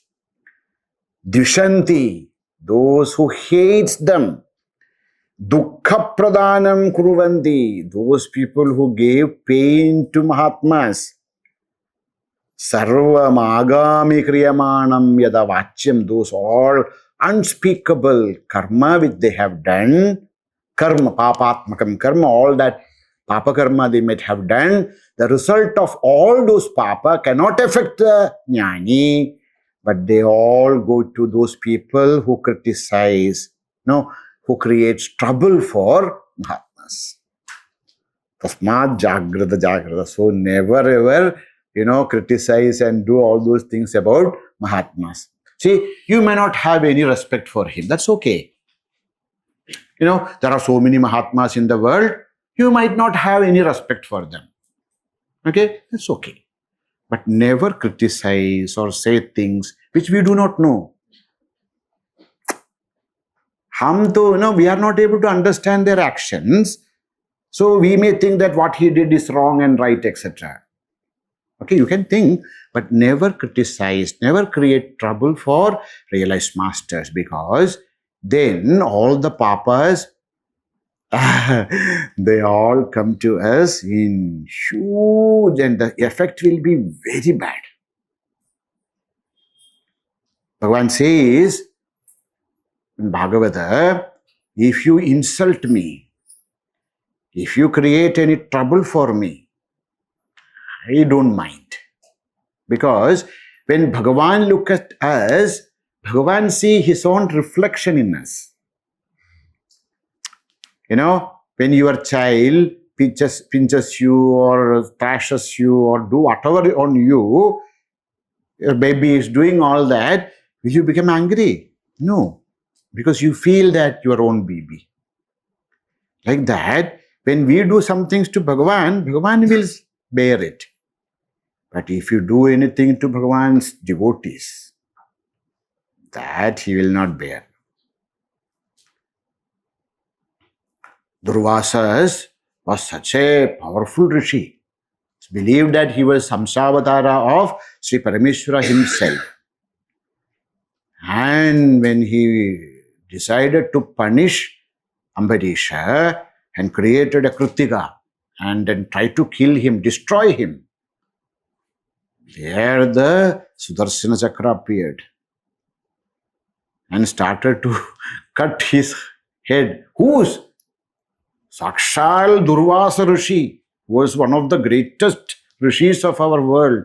Dushanti. Those who hates them. Dukkha pradhanam kuruvanti. Those people who gave pain to Mahatmas. Sarva magami kriyamanam yadavachyam. Those all unspeakable karma which they have done. Karma, papatmakam karma, all that papa karma they might have done. The result of all those papa cannot affect the jnani, but they all go to those people who criticize, who creates trouble for Mahatmas. Tasmad Jagrata Jagrata. So never ever, criticize and do all those things about Mahatmas. See, you may not have any respect for him. That's okay. There are so many Mahatmas in the world. You might not have any respect for them. Okay? That's okay. But never criticize or say things which we do not know. We are not able to understand their actions. So we may think that what he did is wrong and right, etc. Okay, you can think, but never criticize, never create trouble for realized masters, because then all the papas, they all come to us in huge, and the effect will be very bad. Bhagavan says in Bhagavata, if you insult me, if you create any trouble for me, I don't mind. Because when Bhagavan looks at us, Bhagavan sees his own reflection in us. When your child pinches you or thrashes you or do whatever on you, your baby is doing all that, will you become angry? No, because you feel that your own baby. Like that, when we do some things to Bhagavan, Bhagavan will bear it. But if you do anything to Bhagavan's devotees, that he will not bear. Durvasa was such a powerful rishi. It's believed that he was Samsavatara of Sri Parameshwara himself. And when he decided to punish Ambarisha and created a Kritika and then tried to kill him, destroy him, there the Sudarsana Chakra appeared and started to cut his head. Whose? Sakshal Durvasa Rishi was one of the greatest rishis of our world.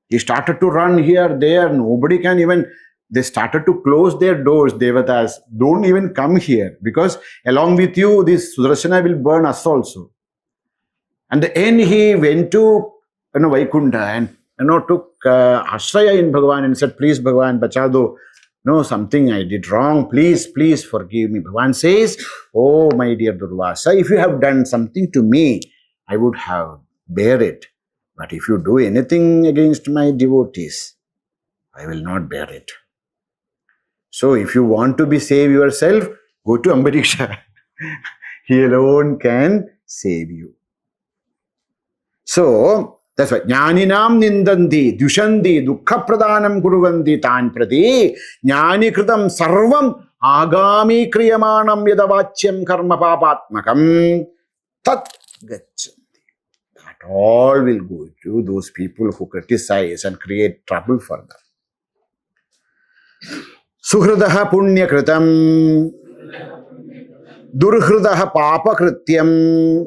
He started to run here, there. Nobody can even... They started to close their doors, Devatas. Don't even come here, because along with you, this Sudarsana will burn us also. And then he went to Vaikunta and took Ashraya in Bhagavan and said, please Bhagavan, bachado, something I did wrong, please forgive me. Bhagavan says, oh my dear Durvasa, if you have done something to me, I would have bear it. But if you do anything against my devotees, I will not bear it. So if you want to save yourself, go to Ambarisha. He alone can save you. So, that's why Jnaninam nindanti, dushanti, dukkha pradanam kuruvanti tan prati, jnani kritam sarvam agami kriyamanam yadavachyam karma papatmakam tat gachanti. That all will go to those people who criticize and create trouble for them. Suhradaha punya kritam, durhradaha papa krityam,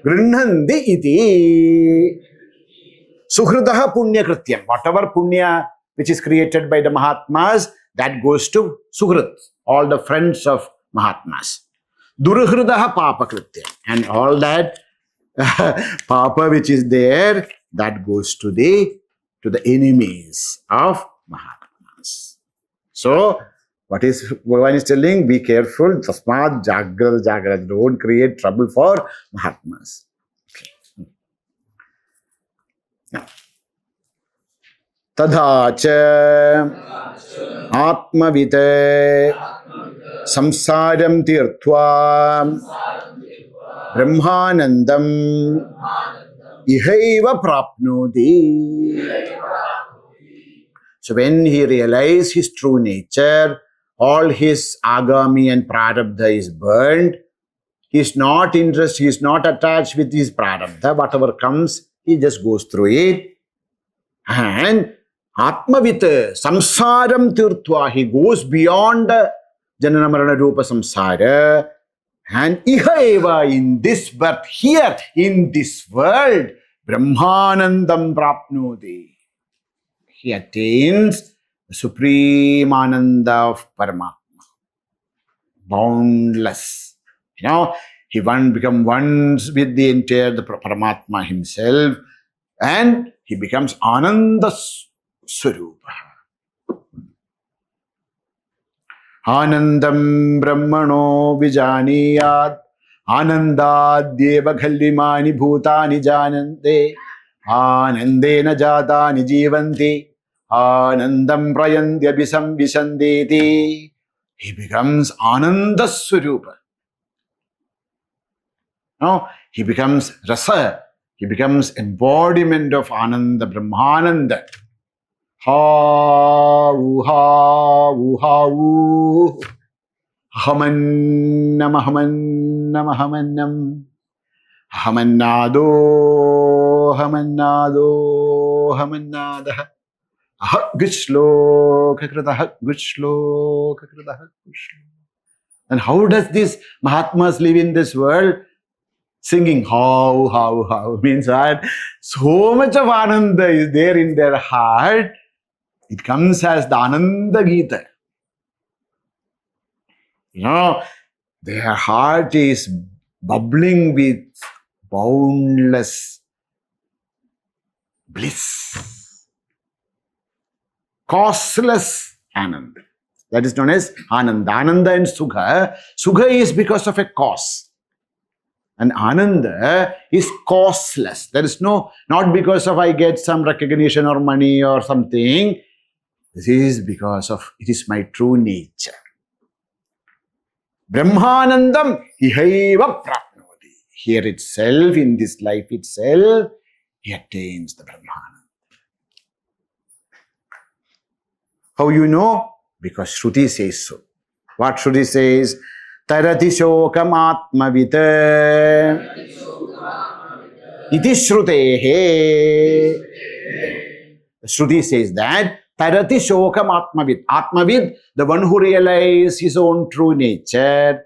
Grinnandi iti. Suhradaha punya krityam. Whatever punya which is created by the Mahatmas, that goes to Suhrat, all the friends of Mahatmas. Durhradaha papa krityam. And all that papa which is there, that goes to the enemies of Mahatmas. So, what is Bhagavan is telling? Be careful. Tasmad Jagrata Jagrata. Don't create trouble for Mahatmas. Okay. Now, Tadhacha Atmavite Samsaram Tirtva Brahmanandam Ihaiva Prapnoti. So when he realized his true nature, all his agami and prarabdha is burned. He is not interested, he is not attached with his prarabdha. Whatever comes, he just goes through it. And Atmavita, samsaram tirtva, he goes beyond janana marana rupa samsara. And ihaeva, in this birth, here, in this world, brahmanandam prapnoti. he attains the supreme Ananda of Paramatma. Boundless. He become one with the entire the Paramatma himself, and he becomes Ananda Swarupa. Anandam Brahmano Vijaniyat Anandadyeva Khalvimani Bhutani Janante Anandena Jatani Jivanti Anandam Prayandya Bisam Visandeti. He becomes Ananda Swarupa. Now, he becomes Rasa. He becomes embodiment of Ananda, Brahmananda. Ha, uha, uha, u. Ahamannam, ahamannam, ahamannam. Ahamannado, ahamannado, ahamannadaha. Aha, Gushloka kritaha, Gushloka kritaha, Gushloka. And how does these Mahatmas live in this world? Singing how means that so much of Ananda is there in their heart. It comes as the Ananda Gita. Their heart is bubbling with boundless bliss, causeless Ananda. That is known as Ananda. Ananda and Sukha. Sukha is because of a cause. And Ananda is causeless. There is not because of I get some recognition or money or something. This is because of it is my true nature. Brahmanandam ihaiva prapnoti. Here itself, in this life itself, he attains the Brahmananda. How you know? Because Shruti says so. What Shruti says? Tarati shokam atmavita iti shrutehe. Shruti says that Tarati shokam atmavid. Atmavid, the one who realizes his own true nature.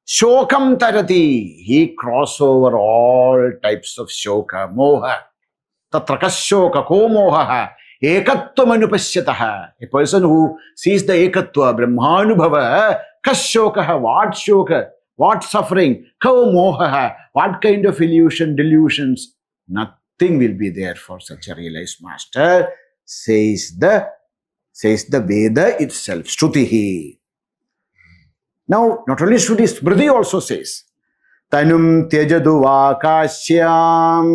Shokam tarati. He crosses over all types of shoka, moha. Tatrakash ko moha. Ekatma anupashyataha. A person who sees the ekatva, brahmanubhava, kashokaha, what shoka, what suffering, ko moha, what kind of illusion, delusions, nothing will be there for such a realized master, says the Veda itself, Shrutihi. Now, not only Shruti, Smriti also says, Tanum tyajadu vakashyam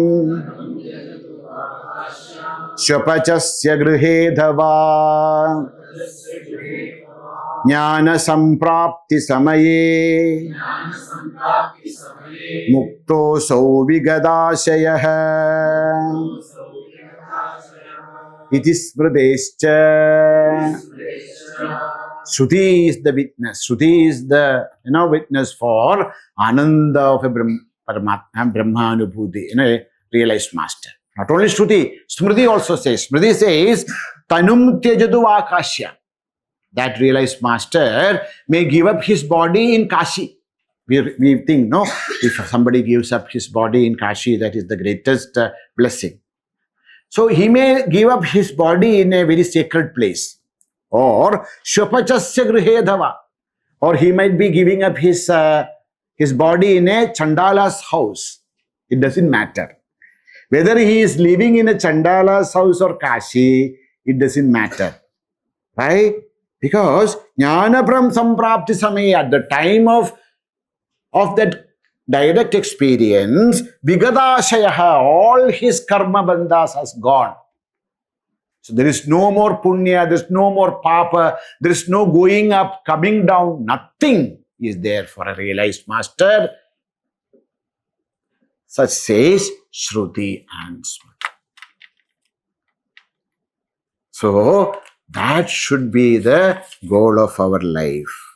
Shapachasya grihe dhava Jnana samprapti samaye Mukto sau vigadashayah Iti smridescha. Shruti is the witness. Shruti is the witness for Ananda of a Brahmanubhuti, a realized master. Not only Shruti, Smriti also says. Smriti says, Tanum tyajadu akashya. That realized master may give up his body in Kashi. We think, if somebody gives up his body in Kashi, that is the greatest blessing. So he may give up his body in a very sacred place. Or Shapachasya grihe dhava. Or he might be giving up his body in a Chandala's house. It doesn't matter. Whether he is living in a Chandala's house or Kashi, it doesn't matter. Right? Because Jnana samprapti samaya, at the time of that direct experience, Vigadashayaha, all his karma bandhas has gone. So there is no more punya, there is no more papa, there is no going up, coming down, nothing is there for a realized master. Such says Shruti and Smriti. So that should be the goal of our life.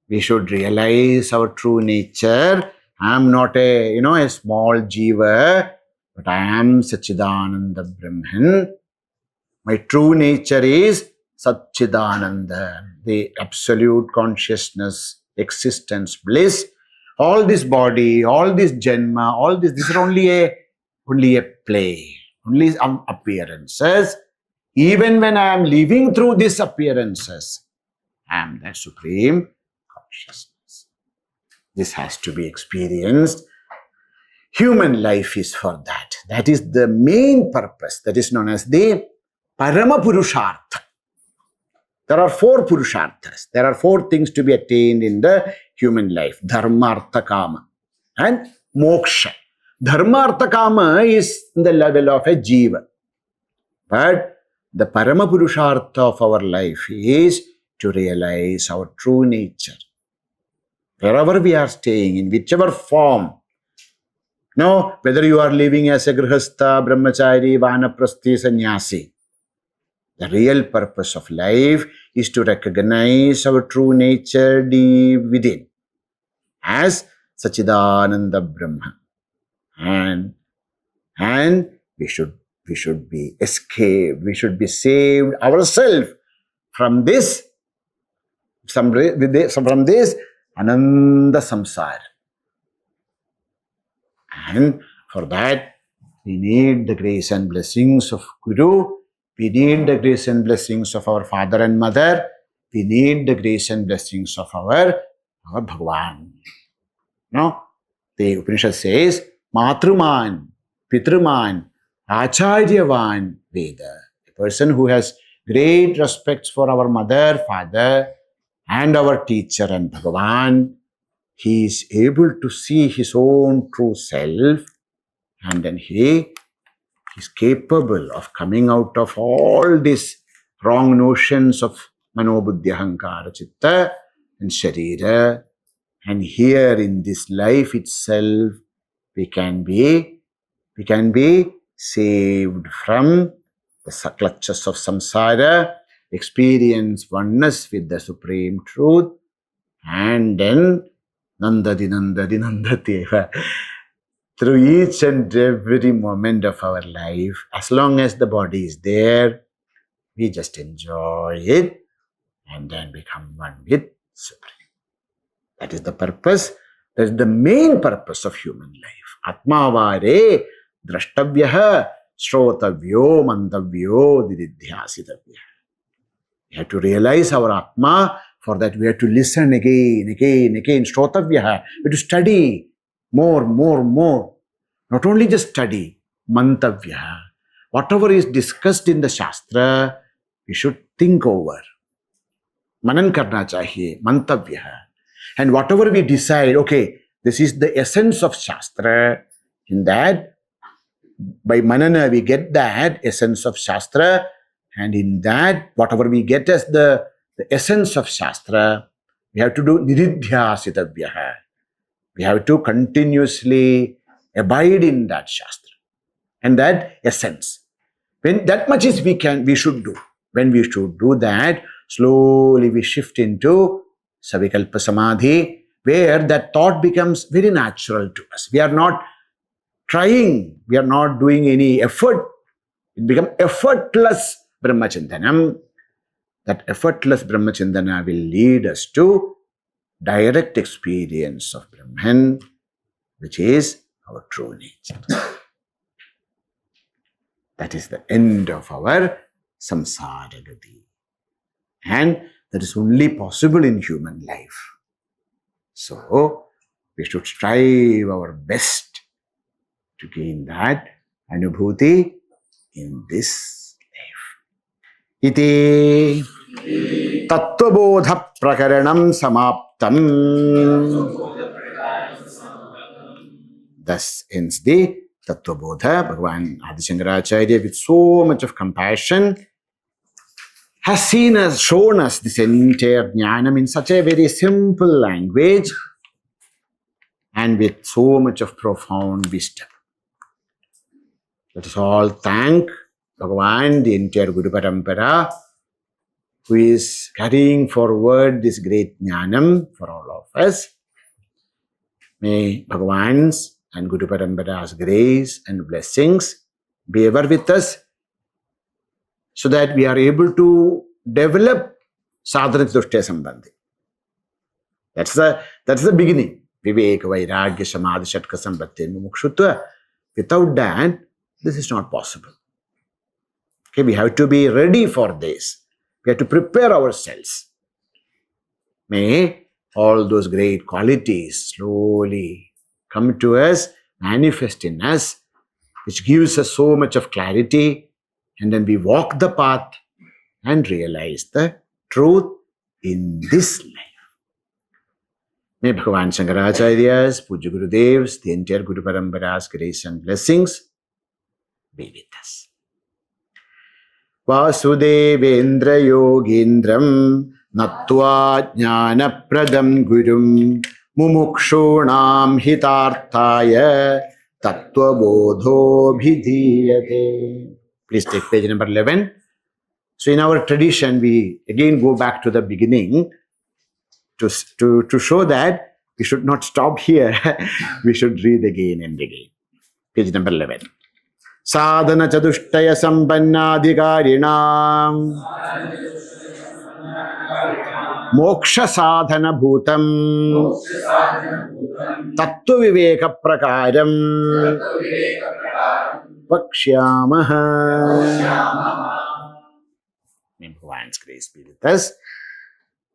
We should realize our true nature. I am not a small jiva, but I am Satchidananda Brahman. My true nature is Satchidananda, the absolute consciousness, existence, bliss. All this body, all this janma, all this are only a play, only some appearances. Even when I am living through these appearances, I am that supreme consciousness. This has to be experienced. Human life is for that. That is the main purpose. That is known as the Parama Purushartha. There are 4 Purusharthas. There are 4 things to be attained in the human life. Dharma, Artha, Kama and Moksha. Dharma, Artha, Kama is in the level of a Jiva. But the Parama Purushartha of our life is to realize our true nature. Wherever we are staying, in whichever form. Now, whether you are living as a Grihastha, Brahmachari, Vanaprasthi, Sannyasi, the real purpose of life is to recognize our true nature deep within as Sachidananda Brahma. And we should be escaped, we should be saved ourselves from this Ananda Samsara. And for that, we need the grace and blessings of Guru. We need the grace and blessings of our father and mother. We need the grace and blessings of our Bhagavan. No? The Upanishad says, Matruman, Pitruman, Acharyavan Veda. A person who has great respect for our mother, father, and our teacher and Bhagavan, he is able to see his own true self, and then he is capable of coming out of all these wrong notions of Manobuddhi, Ahankara, Chitta and Sharira. And here in this life itself, we can be saved from the clutches of samsara, experience oneness with the Supreme Truth, and then Nandati, Nandati, Nandateva. Through each and every moment of our life, as long as the body is there, we just enjoy it and then become one with Supreme. That is the purpose. That is the main purpose of human life. Atmavare drashtavyaha shrotavyo mantavyo dididhyasitavya. We have to realize our Atma. For that we have to listen again. Shrotavyaha. We have to study more. Not only just study, mantavyaha. Whatever is discussed in the Shastra, we should think over. Manan karna chahiye, mantavyaha. And whatever we decide, okay, this is the essence of Shastra. In that, by manana, we get that essence of Shastra. And in that, whatever we get as the essence of Shastra, we have to do nididhyasitavyaha. We have to continuously abide in that Shastra and that essence. When that much is we should do. When we should do that, slowly we shift into Savikalpa Samadhi, where that thought becomes very natural to us. We are not trying, we are not doing any effort. It becomes effortless Brahmachintanam. That effortless Brahmachintana will lead us to direct experience of Brahman, which is our true nature. That is the end of our samsara gati. And that is only possible in human life. So, we should strive our best to gain that anubhuti in this life. Iti Tattvabodha Prakaranam Samaptam. Thus ends the Tattvabodha. Bhagavan Adi Shankaracharya, with so much of compassion, has shown us this entire jnanam in such a very simple language and with so much of profound wisdom. Let us all thank Bhagavan, the entire Guru Parampara, who is carrying forward this great jnanam for all of us. May Bhagavan's and Guru Parampara's grace and blessings be ever with us, so that we are able to develop Sadhana Chatushtaya Sambandhi. That's the beginning. Viveka, Vairagya, Samadhi, Shatka, Sambhati, Mumukshutva. Without that, this is not possible. Okay, we have to be ready for this. We have to prepare ourselves. May all those great qualities slowly come to us, manifest in us, which gives us so much of clarity, and then we walk the path and realize the truth in this life. May Bhagavan Shankaracharya's, Puja Gurudev's, the entire Guru Parampara's grace and blessings be with us. Vasudevendra Yogindram Natva Jnana Pradam Gurum Mumukshunam Hitarthaya Tattvabodho Bhidhiyate. Please take page number 11. So in our tradition, we again go back to the beginning to show that we should not stop here. We should read again and again. Page number 11. Sadhana Chatushtaya Sampannadhikarinam Moksha Sadhana Bhutam Tattvaviveka Prakaram Vakshyamaha. May Bhagavan's grace be with us.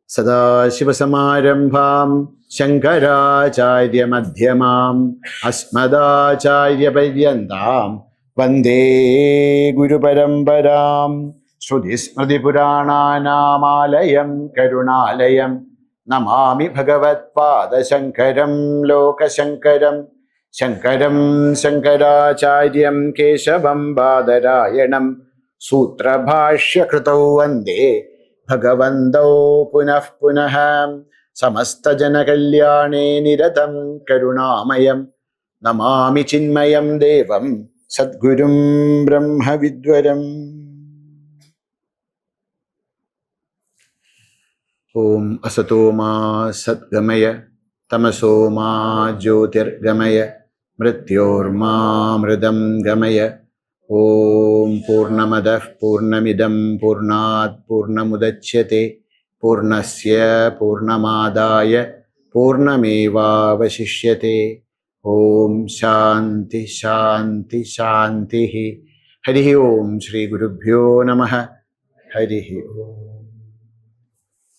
Sada Shiva Samarambham Shankaracharya Madhyamam Asmadacharya Paryantam Vande Guru Parambaram Shrudhi Purananam Alayam Karunalayam Namami Bhagavat Pada Shankaram Loka Shankaram Shankaram Shankaracharyam Keshavam Badarayanam Sutra Bhashya Krutau Vande Bhagavandau Punah Punaham Samasta Jana Kalyane Niratam Karunamayam Namami Chinmayam Devam Sadgurum Brahma Vidwaram. Om Asatoma Satgamaya Tamasoma Jyotirgamaya Mrityorma Mridam Gamaya. Om Purnamadah Purnamidam Purnat Purnamudachyate Purnasya Purnamadaya Purnameva Vasishyate. Om Shanti Shanti Shanti. Harihi Om Shri Gurubhyo Namaha. Harihi Om.